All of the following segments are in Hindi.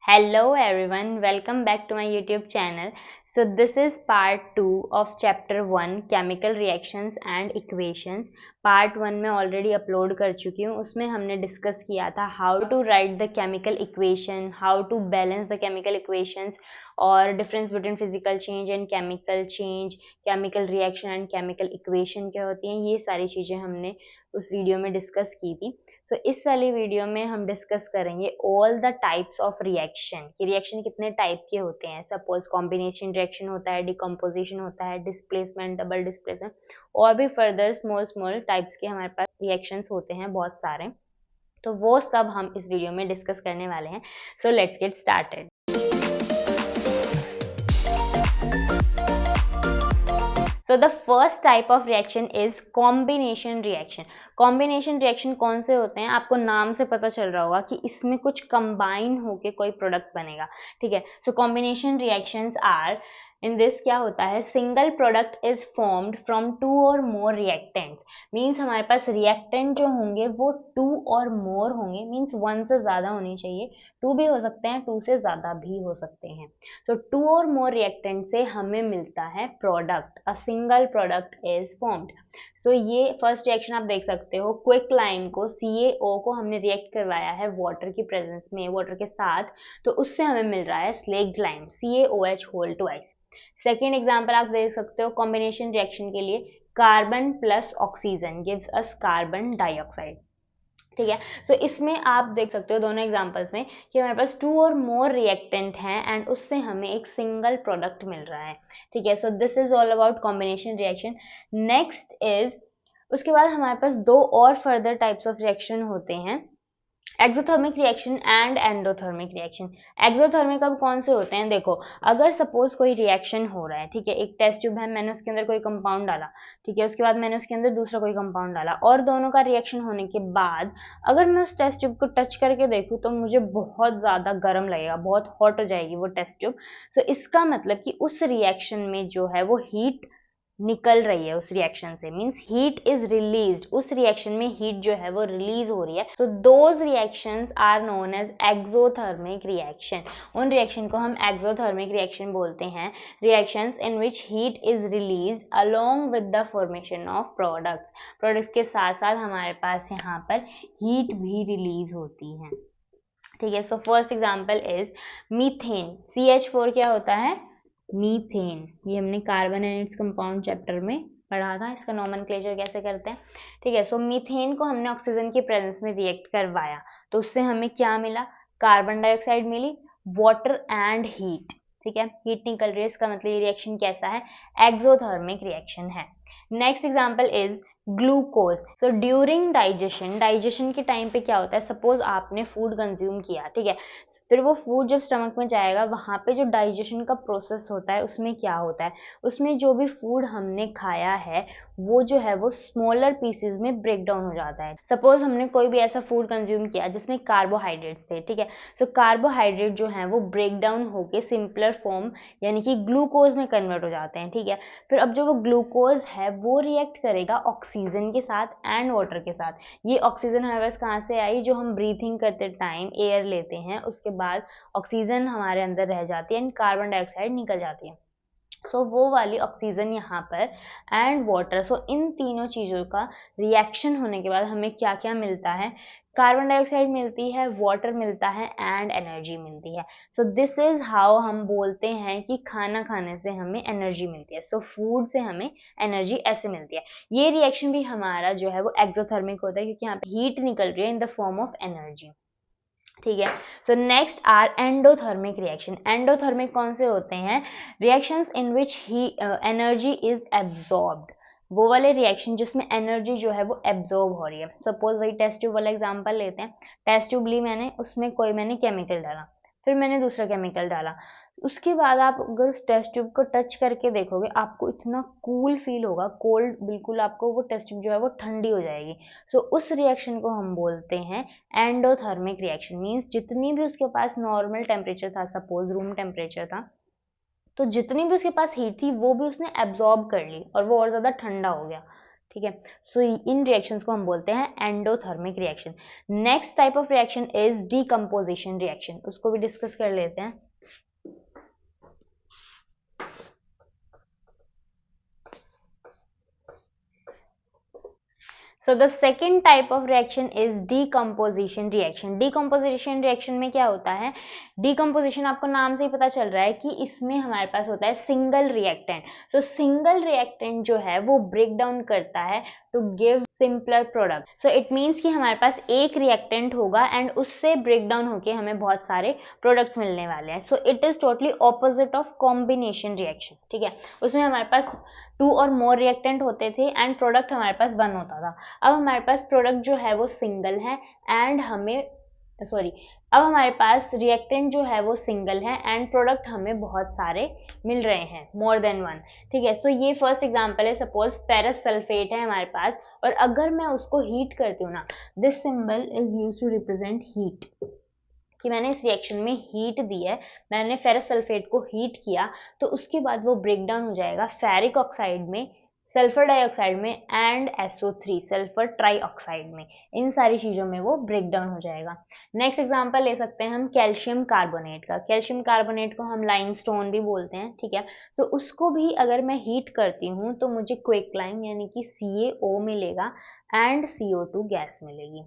Hello everyone, welcome back to my YouTube channel. So this is part 2 of chapter 1 chemical reactions and equations. Part 1 में already upload कर चुकी हूँ. उसमें हमने discuss किया था how to write the chemical equation, how to balance the chemical equations और difference between physical change and chemical change, chemical reaction and chemical equation क्या होती हैं, ये सारी चीज़ें हमने उस वीडियो में डिस्कस की थी. तो इस वाली वीडियो में हम डिस्कस करेंगे all the types of reaction कि रिएक्शन कितने टाइप के होते हैं. सपोज कॉम्बिनेशन रिएक्शन होता है, डिकम्पोजिशन होता है, डिस्प्लेसमेंट, डबल डिस्प्लेसमेंट और भी फर्दर स्मॉल स्मॉल टाइप्स के हमारे पास रिएक्शंस होते हैं बहुत सारे. तो वो सब हम इस वीडियो में डिस्कस करने वाले हैं. So let's get started. So the first type of reaction is combination reaction. Combination reaction कौन से होते हैं, आपको नाम से पता चल रहा होगा कि इसमें कुछ combine होके कोई प्रोडक्ट बनेगा. ठीक है. So combination reactions are in this क्या होता है, single product is formed from two और मोर रिएक्टेंट्स. मीन्स हमारे पास रिएक्टेंट जो होंगे वो टू और मोर होंगे. मीन्स वन से ज़्यादा होनी चाहिए. टू भी हो सकते हैं, टू से ज़्यादा भी हो सकते हैं. तो टू और मोर रिएक्टेंट से हमें मिलता है product. A single product is formed. So ये फर्स्ट रिएक्शन आप देख सकते हो. क्विक लाइम को CaO को हमने रिएक्ट करवाया है वाटर की प्रेजेंस में, वाटर के साथ, तो उससे हमें मिल रहा है slaked lime CaOH whole twice. Second example आप देख सकते हो कॉम्बिनेशन रिएक्शन के लिए, carbon plus oxygen gives us carbon dioxide. ठीक है. तो इसमें आप देख सकते हो दोनों एग्जांपल्स में कि हमारे पास टू और मोर रिएक्टेंट हैं एंड उससे हमें एक सिंगल प्रोडक्ट मिल रहा है. ठीक है. So this is all about combination reaction. Next is, उसके बाद हमारे पास दो और फर्दर टाइप्स ऑफ रिएक्शन होते हैं, exothermic reaction and endothermic reaction. Exothermic अब कौन से होते हैं, देखो अगर सपोज कोई रिएक्शन हो रहा है, ठीक है, एक टेस्ट ट्यूब है, मैंने उसके अंदर कोई कंपाउंड डाला, ठीक है, उसके बाद मैंने उसके अंदर दूसरा कोई कंपाउंड डाला और दोनों का रिएक्शन होने के बाद अगर मैं उस टेस्ट ट्यूब को टच करके देखूँ तो मुझे बहुत ज़्यादा गर्म लगेगा, बहुत हॉट हो जाएगी वो टेस्ट ट्यूब. तो इसका मतलब कि उस रिएक्शन में जो है वो हीट निकल रही है उस रिएक्शन से. मींस हीट इज रिलीज्ड, उस रिएक्शन में हीट जो है वो रिलीज हो रही है. So those reactions are known as exothermic reaction. उन रिएक्शन को हम एक्सोथर्मिक रिएक्शन बोलते हैं. Reactions in which heat is released along with the formation of products. Products के साथ साथ हमारे पास यहाँ पर हीट भी रिलीज होती है. ठीक है. So first example is methane. CH4 क्या होता है, मीथेन. ये हमने carbon and its compound chapter में पढ़ा था, इसका नोमेनक्लेचर कैसे करते हैं. ठीक है. सो मीथेन को हमने ऑक्सीजन की प्रेजेंस में रिएक्ट करवाया तो उससे हमें क्या मिला, कार्बन डाइऑक्साइड मिली, वाटर एंड हीट. ठीक है. हीट निकल रही है, इसका मतलब ये रिएक्शन कैसा है, एक्सोथर्मिक रिएक्शन है. Next example is glucose. तो ड्यूरिंग डाइजेशन के टाइम पे क्या होता है, सपोज आपने फूड कंज्यूम किया, ठीक है, फिर वो फूड जब स्टमक में जाएगा वहाँ पे जो डाइजेशन का प्रोसेस होता है उसमें क्या होता है, उसमें जो भी फूड हमने खाया है वो जो है वो स्मॉलर पीसेस में ब्रेक डाउन हो जाता है. सपोज हमने कोई भी ऐसा फूड कंज्यूम किया जिसमें कार्बोहाइड्रेट्स थे, ठीक है, तो कार्बोहाइड्रेट जो है वो ब्रेक डाउन होके सिंपलर फॉर्म यानी कि ग्लूकोज में कन्वर्ट हो जाते हैं. ठीक है. फिर अब जो वो ग्लूकोज है वो रिएक्ट करेगा ऑक्सीजन के साथ एंड वाटर के साथ. ये ऑक्सीजन हमारे पास कहाँ से आई, जो हम ब्रीथिंग करते टाइम एयर लेते हैं उसके बाद ऑक्सीजन हमारे अंदर रह जाती है एंड कार्बन डाइऑक्साइड निकल जाती है. सो वो वाली ऑक्सीजन यहाँ पर एंड वाटर. सो इन तीनों चीज़ों का रिएक्शन होने के बाद हमें क्या क्या मिलता है, कार्बन डाइऑक्साइड मिलती है, वाटर मिलता है एंड एनर्जी मिलती है. सो दिस इज हाउ हम बोलते हैं कि खाना खाने से हमें एनर्जी मिलती है. सो फूड से हमें एनर्जी ऐसे मिलती है. ये रिएक्शन भी हमारा जो है वो एक्सोथर्मिक होता है क्योंकि यहाँ पे हीट निकल रही है in the form of energy. ठीक है. So next are endothermic reaction. Endothermic कौन से होते हैं, reactions in which heat energy is absorbed. वो वाले रिएक्शन जिसमें एनर्जी जो है वो एब्जॉर्ब हो रही है. सपोज वही टेस्ट ट्यूब वाला एग्जांपल लेते हैं. टेस्ट ट्यूब ली मैंने, उसमें कोई मैंने केमिकल डाला, फिर मैंने दूसरा केमिकल डाला, उसके बाद आप अगर उस टेस्ट ट्यूब को टच करके देखोगे आपको इतना कूल फील होगा, कोल्ड बिल्कुल, आपको वो टेस्ट ट्यूब जो है वो ठंडी हो जाएगी. सो उस रिएक्शन को हम बोलते हैं एंडोथर्मिक रिएक्शन. मीन्स जितनी भी उसके पास नॉर्मल टेम्परेचर था, सपोज रूम टेम्परेचर था, तो जितनी भी उसके पास हीट थी वो भी उसने एब्जॉर्ब कर ली और वो और ज़्यादा ठंडा हो गया. ठीक ठीक है। सो इन रिएक्शंस को हम बोलते हैं endothermic reaction. Next type of reaction is decomposition reaction, उसको भी डिस्कस कर लेते हैं। So the second type of reaction is decomposition reaction. Decomposition reaction में क्या होता है? Decomposition आपको नाम से ही पता चल रहा है कि इसमें हमारे पास होता है सिंगल रिएक्टेंट। तो सिंगल रिएक्टेंट जो है वो ब्रेक डाउन करता है to give simpler product. So it means कि हमारे पास एक रिएक्टेंट होगा एंड उससे ब्रेक डाउन होके हमें बहुत सारे प्रोडक्ट्स मिलने वाले हैं। So it is totally opposite of combination reaction, ठीक है। उसमें हमारे पास 2 और मोर रिएक्टेंट होते थे एंड प्रोडक्ट हमारे पास 1 होता था। अब हमारे पास प्रोडक्ट जो है वो सिंगल है एंड अब हमारे पास रिएक्टेंट जो है वो सिंगल है एंड प्रोडक्ट हमें बहुत सारे मिल रहे हैं, मोर देन 1, ठीक है। सो ये फर्स्ट एग्जांपल है, सपोज फेरस सल्फेट है हमारे पास और अगर मैं उसको हीट करती हूँ ना, this symbol is used to represent heat, कि मैंने इस रिएक्शन में हीट दी है, मैंने फेरस सल्फेट को हीट किया तो उसके बाद वो ब्रेक डाउन हो जाएगा फेरिक ऑक्साइड में, सल्फर डाइऑक्साइड में एंड SO3 सल्फर ट्राइऑक्साइड में। इन सारी चीज़ों में वो ब्रेक डाउन हो जाएगा। नेक्स्ट एग्जांपल ले सकते हैं हम कैल्शियम कार्बोनेट का। कैल्शियम कार्बोनेट को हम लाइमस्टोन भी बोलते हैं, ठीक है। तो उसको भी अगर मैं हीट करती हूँ तो मुझे क्विकलाइम यानी कि CaO मिलेगा एंड CO2 गैस मिलेगी,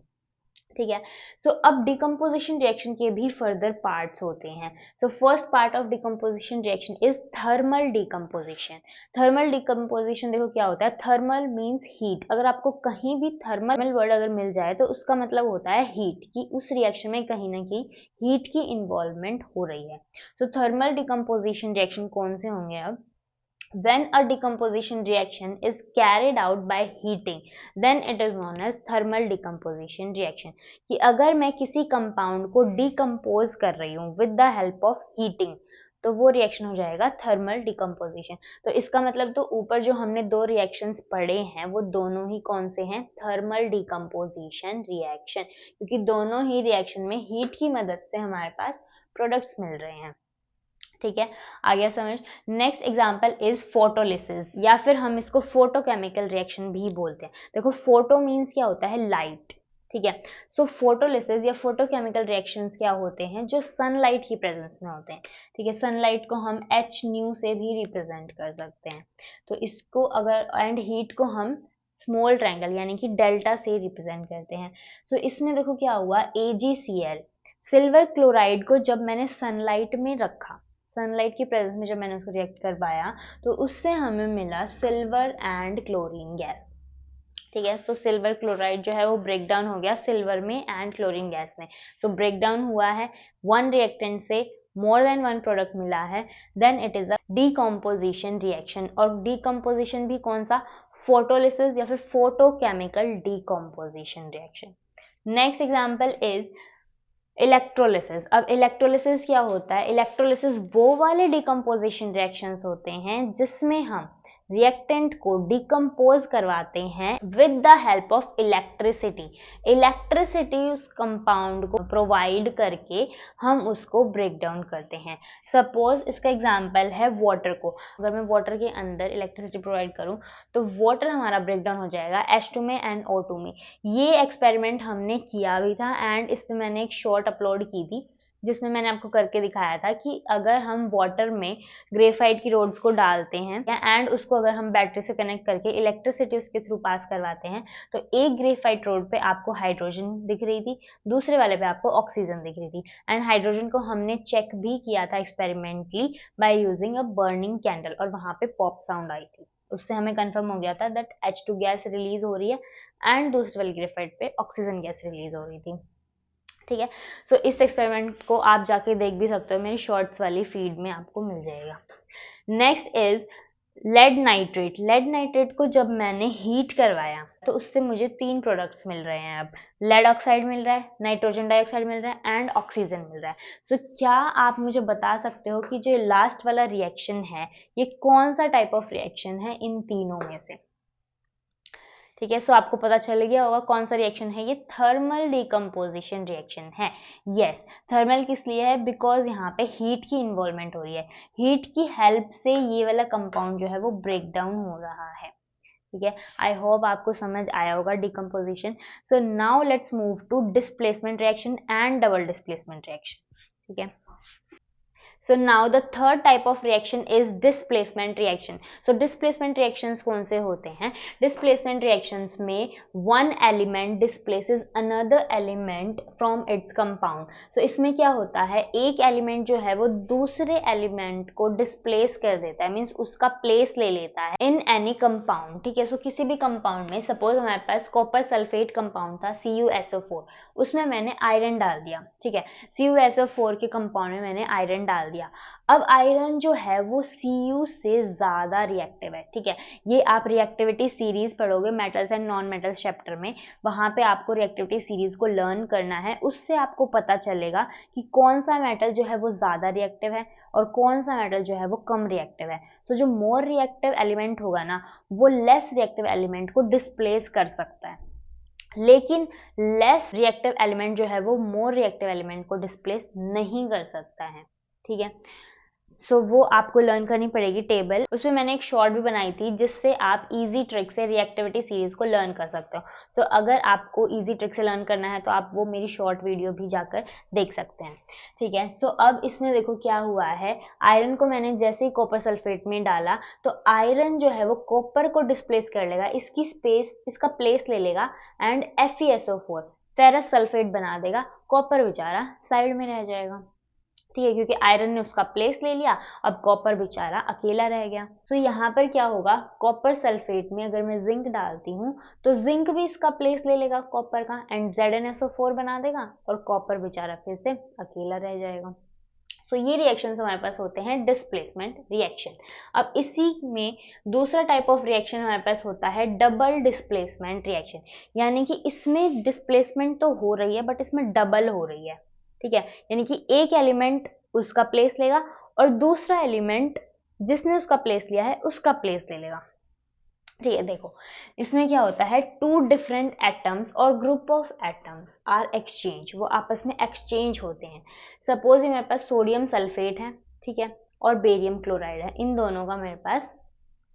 ठीक है। सो अब डिकम्पोजिशन रिएक्शन के भी फर्दर पार्ट्स होते हैं। So first part of decomposition reaction is thermal decomposition. Thermal decomposition देखो क्या होता है, थर्मल मींस हीट। अगर आपको कहीं भी थर्मल वर्ड अगर मिल जाए तो उसका मतलब होता है हीट, कि उस रिएक्शन में कहीं ना कहीं हीट की इन्वॉल्वमेंट हो रही है। सो थर्मल डिकम्पोजिशन रिएक्शन कौन से होंगे अब? When a decomposition reaction is carried out by heating, then it is known as thermal decomposition reaction. कि अगर मैं किसी कंपाउंड को डिकम्पोज कर रही हूँ with the help of heating तो वो रिएक्शन हो जाएगा थर्मल डिकम्पोजिशन। तो इसका मतलब तो ऊपर जो हमने 2 रिएक्शंस पढ़े हैं वो दोनों ही कौन से हैं? थर्मल डिकम्पोजिशन रिएक्शन, क्योंकि दोनों ही रिएक्शन में हीट की मदद से हमारे पास प्रोडक्ट्स मिल रहे हैं, ठीक है। आ गया समझ। नेक्स्ट एग्जांपल इज फोटोलिसिस, या फिर हम इसको फोटोकेमिकल रिएक्शन भी बोलते हैं। देखो फोटो मींस क्या होता है? लाइट, ठीक है। सो फोटोलिसिस या फोटोकेमिकल रिएक्शंस क्या होते हैं? जो सनलाइट की प्रेजेंस में होते हैं, ठीक है। सनलाइट को हम Hν से भी रिप्रेजेंट कर सकते हैं। तो इसको अगर एंड हीट को हम स्मॉल ट्रायंगल यानी कि डेल्टा से रिप्रेजेंट करते हैं। सो इसमें देखो क्या हुआ, AgCl सिल्वर क्लोराइड को जब मैंने सनलाइट में रखा, सनलाइट की प्रेजेंस में जब मैंने उसको रिएक्ट करवाया तो उससे हमें मिला सिल्वर एंड क्लोरीन गैस, ठीक है। तो सिल्वर क्लोराइड जो है वो ब्रेक डाउन हो गया सिल्वर में एंड क्लोरीन गैस में। तो ब्रेक डाउन हुआ है, 1 रिएक्टेंट से मोर देन 1 प्रोडक्ट मिला है, then it is a decomposition reaction. और डीकम्पोजिशन भी कौन सा? फोटोलिसिस या फिर photochemical decomposition reaction. Next example is electrolysis. अब इलेक्ट्रोलिसिस क्या होता है? इलेक्ट्रोलिसिस वो वाले डिकम्पोजिशन रिएक्शंस होते हैं जिसमें हम रिएक्टेंट को डिकम्पोज करवाते हैं with the help of electricity. Electricity उस कंपाउंड को प्रोवाइड करके हम उसको ब्रेक डाउन करते हैं। सपोज इसका एग्जांपल है वाटर को, अगर मैं वाटर के अंदर इलेक्ट्रिसिटी प्रोवाइड करूं तो वाटर हमारा ब्रेक डाउन हो जाएगा H2 में एंड O2 में। ये एक्सपेरिमेंट हमने किया भी था एंड इस पर मैंने एक शॉर्ट अपलोड की थी जिसमें मैंने आपको करके दिखाया था कि अगर हम वाटर में ग्रेफाइट की रोड्स को डालते हैं एंड उसको अगर हम बैटरी से कनेक्ट करके इलेक्ट्रिसिटी उसके थ्रू पास करवाते हैं तो एक ग्रेफाइट रोड पे आपको हाइड्रोजन दिख रही थी, दूसरे वाले पे आपको ऑक्सीजन दिख रही थी। एंड हाइड्रोजन को हमने चेक भी किया था experimentally by using a burning candle और वहां पे पॉप साउंड आई थी। उससे हमें कंफर्म हो गया था दैट H2 गैस रिलीज हो रही है एंड दूसरे वाली ग्रेफाइट पे ऑक्सीजन गैस रिलीज हो रही थी, ठीक है। सो इस एक्सपेरिमेंट को आप जाके देख भी सकते हो, मेरी शॉर्ट्स वाली फीड में आपको मिल जाएगा। Next is lead nitrate. Lead nitrate को जब मैंने हीट करवाया तो उससे मुझे 3 प्रोडक्ट्स मिल रहे हैं। अब लेड ऑक्साइड मिल रहा है, नाइट्रोजन डाइऑक्साइड मिल रहा है एंड ऑक्सीजन मिल रहा है। सो क्या आप मुझे बता सकते हो कि जो लास्ट वाला रिएक्शन है ये कौन सा टाइप ऑफ रिएक्शन है इन तीनों में से? ठीक है, सो आपको पता चल गया होगा कौन सा रिएक्शन है ये? थर्मल डिकम्पोजिशन रिएक्शन है। यस, थर्मल किस लिए है? बिकॉज यहाँ पे हीट की इन्वॉल्वमेंट हो रही है, हीट की हेल्प से ये वाला कंपाउंड जो है वो ब्रेक डाउन हो रहा है, ठीक है, आई होप आपको समझ आया होगा decomposition. So now let's move to displacement reaction and double displacement reaction. ठीक है, so now the third type of reaction is displacement reaction. So displacement reactions कौन से होते हैं? Displacement reactions में one element displaces another element from its compound. So इसमें क्या होता है, एक element जो है वो दूसरे element को displace कर देता है, means उसका place ले लेता है in any compound. ठीक है, so किसी भी compound में suppose हमारे पास copper sulfate compound था CuSO4, उसमें मैंने आयरन डाल दिया। ठीक है, CuSO4 के कंपाउंड में मैंने आयरन डाल दिया। अब आयरन जो है वो Cu से ज़्यादा रिएक्टिव है। ठीक है, ये आप रिएक्टिविटी सीरीज पढ़ोगे metals and non metals chapter में, वहाँ पे आपको रिएक्टिविटी सीरीज को लर्न करना है। उससे आपको पता चलेगा कि कौन सा मेटल जो है वो ज़्यादा रिएक्टिव है और कौन सा मेटल जो है वो कम रिएक्टिव है। तो जो मोर रिएक्टिव एलिमेंट होगा ना, वो लेस रिएक्टिव एलिमेंट को डिस्प्लेस कर सकता है, लेकिन लेस रिएक्टिव एलिमेंट जो है वो मोर रिएक्टिव एलिमेंट को डिस्प्लेस नहीं कर सकता है। ठीक है, सो वो आपको लर्न करनी पड़ेगी टेबल। उसमें मैंने एक शॉर्ट भी बनाई थी जिससे आप इजी ट्रिक से रिएक्टिविटी सीरीज को लर्न कर सकते हो। तो अगर आपको इजी ट्रिक से लर्न करना है तो आप वो मेरी शॉर्ट वीडियो भी जाकर देख सकते हैं। ठीक है, सो अब इसमें देखो क्या हुआ है, आयरन को मैंने जैसे ही कॉपर सल्फेट में डाला तो आयरन जो है वो कॉपर को डिस्प्लेस कर लेगा, इसकी स्पेस, इसका प्लेस ले लेगा एंड FeSO4 फेरस सल्फेट बना देगा। कॉपर बेचारा साइड में रह जाएगा। ठीक है, क्योंकि आयरन ने उसका प्लेस ले लिया, अब कॉपर बेचारा अकेला रह गया। तो यहाँ पर क्या होगा, कॉपर सल्फेट में अगर मैं जिंक डालती हूँ तो जिंक भी इसका प्लेस ले लेगा कॉपर का एंड ZnSO4 बना देगा और कॉपर बेचारा फिर से अकेला रह जाएगा। सो ये रिएक्शन हमारे पास होते हैं डिस्प्लेसमेंट रिएक्शन। अब इसी में दूसरा टाइप ऑफ रिएक्शन हमारे पास होता है डबल डिस्प्लेसमेंट रिएक्शन, यानी कि इसमें डिस्प्लेसमेंट तो हो रही है बट इसमें डबल हो रही है। ठीक है, यानी कि एक एलिमेंट उसका प्लेस लेगा और दूसरा एलिमेंट जिसने उसका प्लेस लिया है उसका प्लेस ले लेगा। ठीक है, देखो इसमें क्या होता है, टू डिफरेंट एटम्स और group of atoms are exchange, वो आपस में एक्सचेंज होते हैं। सपोज मेरे पास सोडियम सल्फेट है, ठीक है, और बेरियम क्लोराइड है, इन दोनों का मेरे पास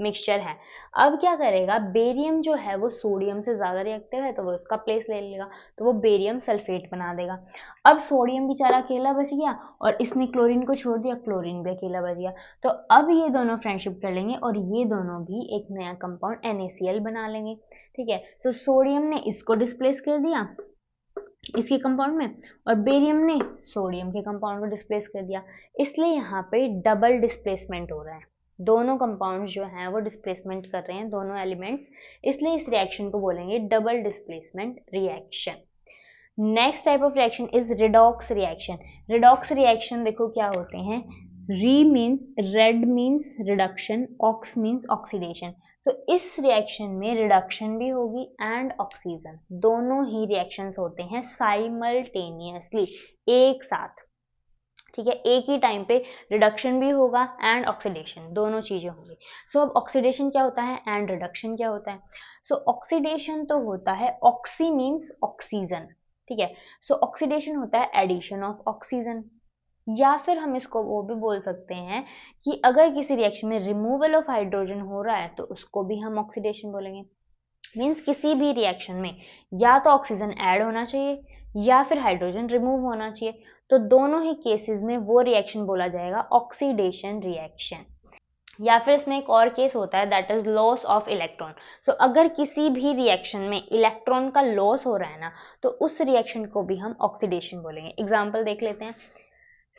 मिक्सचर है। अब क्या करेगा, बेरियम जो है वो सोडियम से ज़्यादा रिएक्टिव है तो वो उसका प्लेस ले लेगा, तो वो बेरियम सल्फेट बना देगा। अब सोडियम बेचारा अकेला बच गया और इसने क्लोरीन को छोड़ दिया, क्लोरीन भी अकेला बच गया। तो अब ये दोनों फ्रेंडशिप कर लेंगे और ये दोनों भी एक नया कंपाउंड NaCl बना लेंगे। ठीक है, तो सोडियम ने इसको डिस्प्लेस कर दिया इसके कंपाउंड में और बेरियम ने सोडियम के कंपाउंड को डिस्प्लेस कर दिया, इसलिए यहाँ पे डबल डिस्प्लेसमेंट हो रहा है। दोनों कंपाउंड्स जो हैं वो डिस्प्लेसमेंट कर रहे हैं, दोनों एलिमेंट्स, इसलिए इस रिएक्शन को बोलेंगे double displacement reaction. Next type of reaction is redox reaction. Redox reaction देखो क्या होते हैं, re means red means reduction, ox means oxidation. तो इस रिएक्शन में रिडक्शन भी होगी एंड ऑक्सीजन, दोनों ही रिएक्शंस होते हैं साइमल्टेनियसली, एक साथ। ठीक है, एक ही टाइम पे रिडक्शन भी होगा एंड ऑक्सीडेशन, दोनों चीजें होंगी। सो अब ऑक्सीडेशन क्या होता है एंड रिडक्शन क्या होता है? सो ऑक्सीडेशन तो होता है, ऑक्सी मीन्स ऑक्सीजन। ठीक है, सो ऑक्सीडेशन होता है एडिशन ऑफ ऑक्सीजन, या फिर हम इसको वो भी बोल सकते हैं कि अगर किसी रिएक्शन में रिमूवल ऑफ हाइड्रोजन हो रहा है तो उसको भी हम ऑक्सीडेशन बोलेंगे। मीन्स किसी भी रिएक्शन में या तो ऑक्सीजन ऐड होना चाहिए या फिर हाइड्रोजन रिमूव होना चाहिए, तो दोनों ही केसेस में वो रिएक्शन बोला जाएगा ऑक्सीडेशन रिएक्शन। या फिर इसमें एक और केस होता है that is loss of electron. तो अगर किसी भी रिएक्शन में इलेक्ट्रॉन का लॉस हो रहा है ना, तो उस रिएक्शन को भी हम ऑक्सीडेशन बोलेंगे। एग्जाम्पल देख लेते हैं,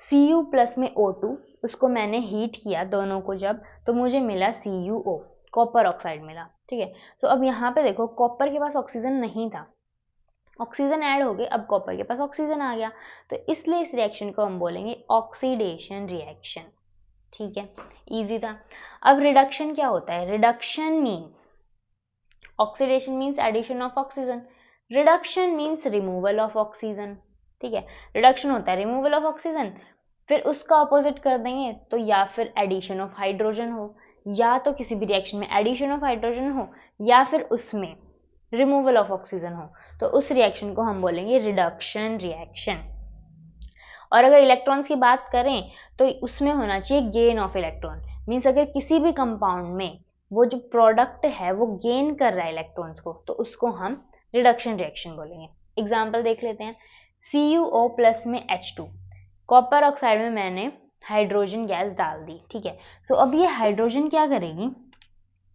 Cu प्लस में O2, उसको मैंने हीट किया दोनों को जब, तो मुझे मिला CuO, कॉपर ऑक्साइड मिला। ठीक है, तो अब यहाँ पे देखो कॉपर के पास ऑक्सीजन नहीं था, ऑक्सीजन ऐड हो गए, अब कॉपर के पास ऑक्सीजन आ गया, तो इसलिए इस रिएक्शन को हम बोलेंगे ऑक्सीडेशन रिएक्शन। ठीक है, इजी था। अब रिडक्शन क्या होता है? Reduction means, oxidation means addition of oxygen, reduction means removal of oxygen. ठीक है, रिडक्शन होता है रिमूवल ऑफ ऑक्सीजन, फिर उसका ऑपोजिट कर देंगे तो या फिर एडिशन ऑफ हाइड्रोजन हो, या तो किसी भी रिएक्शन में एडिशन ऑफ हाइड्रोजन हो या फिर उसमें रिमूवल ऑफ ऑक्सीजन हो, तो उस रिएक्शन को हम बोलेंगे रिडक्शन रिएक्शन। और अगर इलेक्ट्रॉन्स की बात करें तो उसमें होना चाहिए गेन ऑफ इलेक्ट्रॉन। मीन्स अगर किसी भी कंपाउंड में वो जो प्रोडक्ट है वो गेन कर रहा है इलेक्ट्रॉन्स को, तो उसको हम रिडक्शन रिएक्शन बोलेंगे। एग्जाम्पल देख लेते हैं। CuO प्लस में H2, कॉपर ऑक्साइड में मैंने हाइड्रोजन गैस डाल दी, ठीक है। तो अब ये हाइड्रोजन क्या करेगी,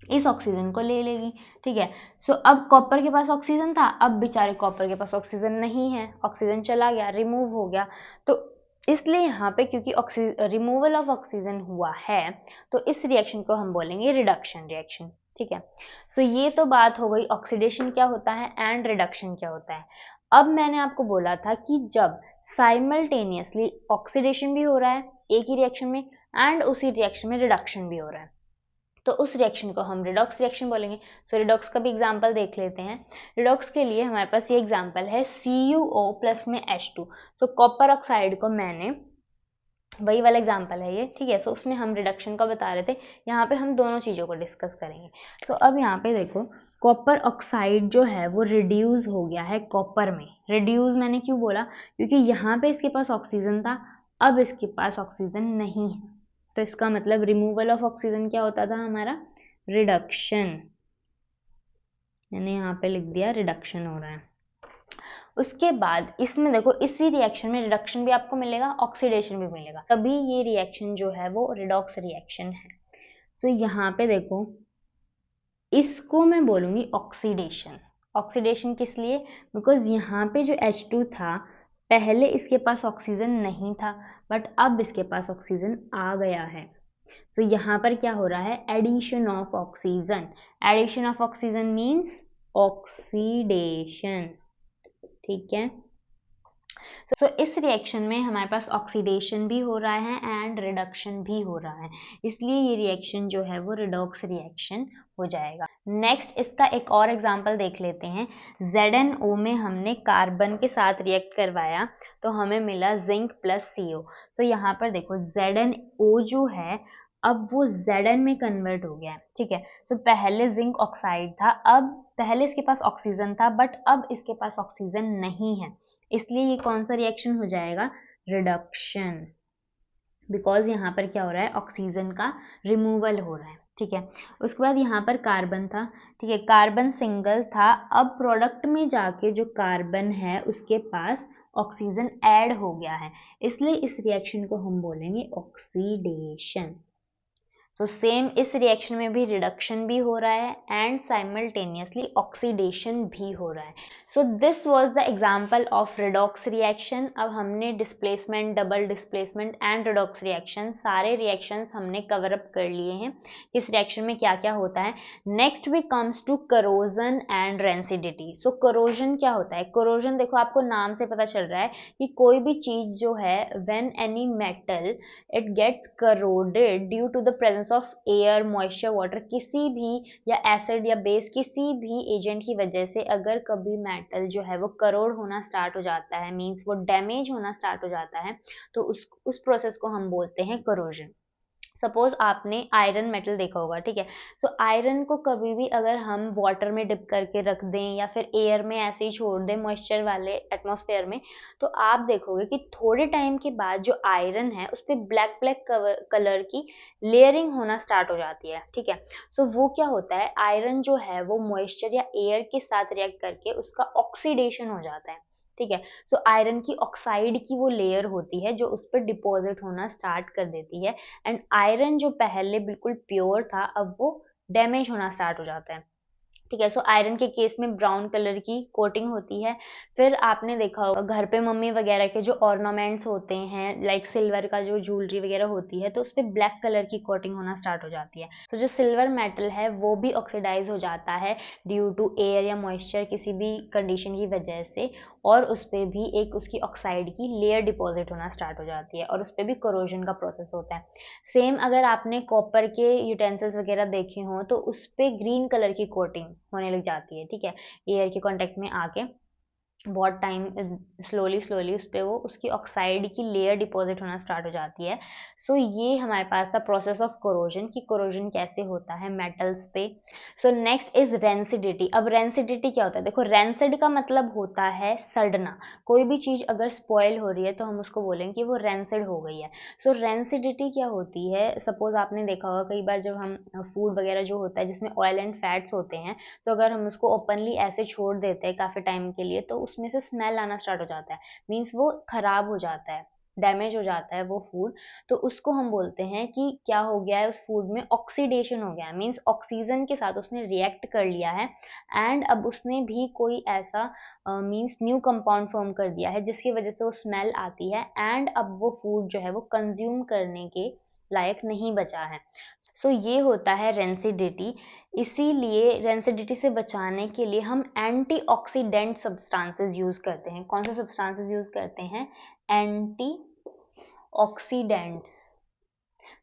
इस ऑक्सीजन को ले लेगी, ठीक है। सो अब कॉपर के पास ऑक्सीजन था, अब बेचारे कॉपर के पास ऑक्सीजन नहीं है, ऑक्सीजन चला गया, रिमूव हो गया। तो इसलिए यहाँ पे क्योंकि रिमूवल ऑफ ऑक्सीजन हुआ है, तो इस रिएक्शन को हम बोलेंगे रिडक्शन रिएक्शन, ठीक है। तो ये तो बात हो गई ऑक्सीडेशन क्या होता है एंड रिडक्शन क्या होता है। अब मैंने आपको बोला था कि जब साइमल्टेनियसली ऑक्सीडेशन भी हो रहा है एक ही रिएक्शन में एंड उसी रिएक्शन में रिडक्शन भी हो रहा है, तो उस रिएक्शन को हम रिडॉक्स रिएक्शन बोलेंगे। तो रिडॉक्स का भी एग्जांपल देख लेते हैं। रिडॉक्स के लिए हमारे पास ये एग्जांपल है CuO प्लस में H2। तो कॉपर ऑक्साइड को मैंने, वही वाला एग्जांपल है ये, ठीक है। सो उसमें हम रिडक्शन का बता रहे थे, यहाँ पे हम दोनों चीज़ों को डिस्कस करेंगे। तो अब यहाँ पे देखो, कॉपर ऑक्साइड जो है वो रिड्यूस हो गया है कॉपर में। रिड्यूस मैंने क्यों बोला, क्योंकि यहाँ पे इसके पास ऑक्सीजन था, अब इसके पास ऑक्सीजन नहीं है, तो इसका मतलब रिमूवल ऑफ ऑक्सीजन क्या होता था हमारा, रिडक्शन। मैंने यहाँ पे लिख दिया रिडक्शन हो रहा है। उसके बाद इसमें देखो, इसी रिएक्शन में रिडक्शन भी आपको मिलेगा, ऑक्सीडेशन भी मिलेगा, तभी ये रिएक्शन जो है वो रिडॉक्स रिएक्शन है। तो यहाँ पे देखो, इसको मैं बोलूँगी ऑक्सीडेशन। ऑक्सीडेशन किस लिए, बिकॉज यहाँ पे जो H2 था, पहले इसके पास ऑक्सीजन नहीं था, बट अब इसके पास ऑक्सीजन आ गया है। तो यहाँ पर क्या हो रहा है, addition of oxygen. Addition of oxygen means oxidation, ठीक है। तो इस रिएक्शन में हमारे पास ऑक्सीडेशन भी हो रहा है एंड रिडक्शन भी हो रहा है, इसलिए ये रिएक्शन जो है वो रिडॉक्स रिएक्शन हो जाएगा। नेक्स्ट इसका एक और एग्जांपल देख लेते हैं। ZnO में हमने कार्बन के साथ रिएक्ट करवाया तो हमें मिला जिंक प्लस CO। तो यहाँ पर देखो, ZnO जो है अब वो Zn में कन्वर्ट हो गया है, ठीक है। तो पहले जिंक ऑक्साइड था, अब पहले इसके पास ऑक्सीजन था, बट अब इसके पास ऑक्सीजन नहीं है, इसलिए ये कौन सा रिएक्शन हो जाएगा, रिडक्शन। बिकॉज यहाँ पर क्या हो रहा है, ऑक्सीजन का रिमूवल हो रहा है, ठीक है। उसके बाद यहाँ पर कार्बन था, ठीक है, कार्बन सिंगल था, अब प्रोडक्ट में जाके जो कार्बन है उसके पास ऑक्सीजन ऐड हो गया है, इसलिए इस रिएक्शन को हम बोलेंगे ऑक्सीडेशन। तो सेम इस रिएक्शन में भी रिडक्शन भी हो रहा है एंड साइमल्टेनियसली ऑक्सीडेशन भी हो रहा है। So this was the example of redox reaction. अब हमने displacement, double displacement and redox reaction, सारे रिएक्शंस हमने कवर अप कर लिए हैं, इस रिएक्शन में क्या क्या होता है। Next we comes to corrosion and rancidity. So corrosion क्या होता है, करोजन देखो आपको नाम से पता चल रहा है कि कोई भी चीज जो है, when any metal it gets corroded due to the presence of air, moisture, water, किसी भी या एसिड या बेस, किसी भी एजेंट की वजह से अगर कभी मेटल जो है वो करोड होना स्टार्ट हो जाता है, मींस वो डैमेज होना स्टार्ट हो जाता है, तो उस प्रोसेस को हम बोलते हैं करोजन। सपोज आपने आयरन मेटल देखा होगा, ठीक है। तो आयरन को कभी भी अगर हम वाटर में डिप करके रख दें या फिर एयर में ऐसे ही छोड़ दें, मॉइस्चर वाले एटमॉस्फेयर में, तो आप देखोगे कि थोड़े टाइम के बाद जो आयरन है उस पर ब्लैक ब्लैक कलर की लेयरिंग होना स्टार्ट हो जाती है, ठीक है। सो वो क्या होता है, आयरन जो है वो मॉइस्चर या एयर के साथ रिएक्ट करके उसका ऑक्सीडेशन हो जाता है, ठीक है। सो आयरन की ऑक्साइड की वो लेयर होती है जो उस पर डिपॉजिट होना स्टार्ट कर देती है एंड आयरन जो पहले बिल्कुल प्योर था अब वो डैमेज होना स्टार्ट हो जाता है, ठीक है। सो आयरन के केस में ब्राउन कलर की कोटिंग होती है। फिर आपने देखा होगा घर पे मम्मी वगैरह के जो ऑर्नामेंट्स होते हैं, लाइक सिल्वर का जो ज्वेलरी वगैरह होती है, तो उस पर ब्लैक कलर की कोटिंग होना स्टार्ट हो जाती है। तो जो सिल्वर मेटल है वो भी ऑक्सीडाइज हो जाता है ड्यू टू एयर या मॉइस्चर, किसी भी कंडीशन की वजह से, और उस पर भी एक उसकी ऑक्साइड की लेयर डिपॉजिट होना स्टार्ट हो जाती है और उस पर भी करोजन का प्रोसेस होता है। सेम अगर आपने कॉपर के यूटेंसिल्स वगैरह देखे हों तो उस पर ग्रीन कलर की कोटिंग होने लग जाती है, ठीक है, एयर के कांटेक्ट में आके। बहुत टाइम स्लोली स्लोली उस पर वो उसकी ऑक्साइड की लेयर डिपॉजिट होना स्टार्ट हो जाती है। सो ये हमारे पास था प्रोसेस ऑफ कोरोजन, कि कोरोजन कैसे होता है मेटल्स पे। So next is rancidity. अब रेंसिडिटी क्या होता है? देखो, रेंसिड का मतलब होता है सड़ना। कोई भी चीज़ अगर स्पॉइल हो रही है तो हम उसको बोलेंगे कि वो रेंसिड हो गई है। सो रेंसिडिटी क्या होती है? सपोज आपने देखा होगा कई बार जब हम फूड वगैरह जो होता है जिसमें ऑयल एंड फैट्स होते हैं, तो अगर हम उसको ओपनली ऐसे छोड़ देते हैं काफ़ी टाइम के लिए तो उसमें से स्मेल आना स्टार्ट हो जाता है, मीन्स वो खराब हो जाता है, डैमेज हो जाता है वो फूड। तो उसको हम बोलते हैं कि क्या हो गया है, उस फूड में ऑक्सीडेशन हो गया है, मीन्स ऑक्सीजन के साथ उसने रिएक्ट कर लिया है एंड अब उसने भी कोई ऐसा मीन्स न्यू कंपाउंड फॉर्म कर दिया है जिसकी वजह से वो स्मेल आती है एंड अब वो फूड जो है वो कंज्यूम करने के लायक नहीं बचा है। सो ये होता है रेंसिडिटी। इसीलिए रेंसिडिटी से बचाने के लिए हम एंटीऑक्सीडेंट सब्सटेंसेस यूज करते हैं। कौन से सब्सटेंसेस यूज करते हैं? एंटीऑक्सीडेंट्स।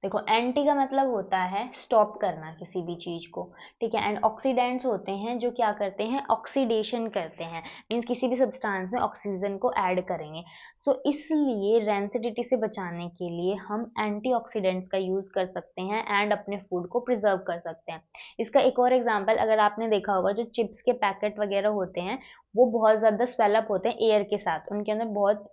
देखो, एंटी का मतलब होता है स्टॉप करना किसी भी चीज को, ठीक है, एंड ऑक्सीडेंट्स होते हैं जो क्या करते हैं? ऑक्सीडेशन करते हैं, मीन्स किसी भी सब्सटेंस में ऑक्सीजन को ऐड करेंगे। सो इसलिए रेंसिडिटी से बचाने के लिए हम एंटीऑक्सीडेंट्स का यूज कर सकते हैं एंड अपने फूड को प्रिजर्व कर सकते हैं। इसका एक और एग्जाम्पल अगर आपने देखा होगा, जो चिप्स के पैकेट वगैरह होते हैं वो बहुत ज्यादा स्वेलअप होते हैं एयर के साथ, उनके अंदर बहुत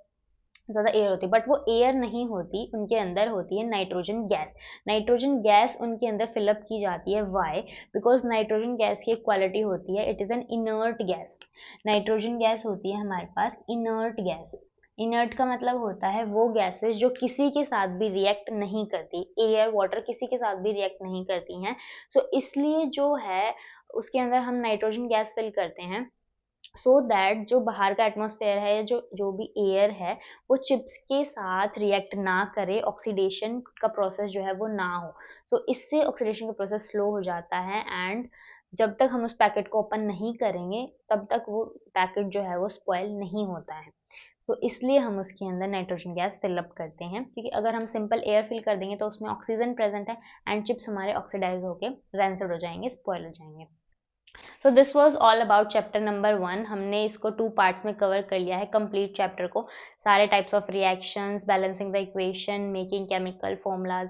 ज़्यादा एयर होती है, बट वो एयर नहीं होती, उनके अंदर होती है नाइट्रोजन गैस। नाइट्रोजन गैस उनके अंदर फिलअप की जाती है। वाई? बिकॉज नाइट्रोजन गैस की एक क्वालिटी होती है, it is an inert gas. Nitrogen gas होती है हमारे पास इनर्ट गैस। इनर्ट का मतलब होता है वो गैसेस जो किसी के साथ भी रिएक्ट नहीं करती, एयर वाटर किसी के साथ भी रिएक्ट नहीं करती हैं। सो इसलिए जो है उसके अंदर हम नाइट्रोजन गैस फिल करते हैं सो दैट जो बाहर का एटमॉस्फेयर है, जो जो भी एयर है, वो चिप्स के साथ रिएक्ट ना करे, ऑक्सीडेशन का प्रोसेस जो है वो ना हो। सो इससे ऑक्सीडेशन का प्रोसेस स्लो हो जाता है एंड जब तक हम उस पैकेट को ओपन नहीं करेंगे तब तक वो पैकेट जो है वो स्पॉइल नहीं होता है। तो इसलिए हम उसके अंदर नाइट्रोजन गैस फिलअप करते हैं, क्योंकि अगर हम सिंपल एयर फिल कर देंगे तो उसमें ऑक्सीजन प्रेजेंट है एंड चिप्स हमारे ऑक्सीडाइज होके रेंसिड हो जाएंगे, स्पॉइल हो जाएंगे। So this was all about chapter number 1। हमने इसको 2 पार्ट्स में कवर कर लिया है कंप्लीट चैप्टर को, सारे types of reactions, balancing the equation, making chemical formulas.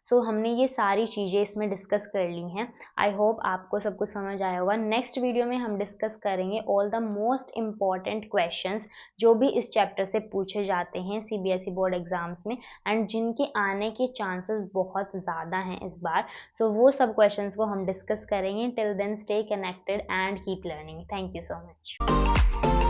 So हमने ये सारी चीज़ें इसमें डिस्कस कर ली हैं। आई होप आपको सब कुछ समझ आया होगा। नेक्स्ट वीडियो में हम डिस्कस करेंगे all the most important questions जो भी इस चैप्टर से पूछे जाते हैं सीबीएसई बोर्ड एग्जाम्स में एंड जिनके आने के चांसेस बहुत ज़्यादा हैं इस बार। सो वो सब क्वेश्चंस को हम डिस्कस करेंगे। Till then stay connected and keep learning. Thank you so much.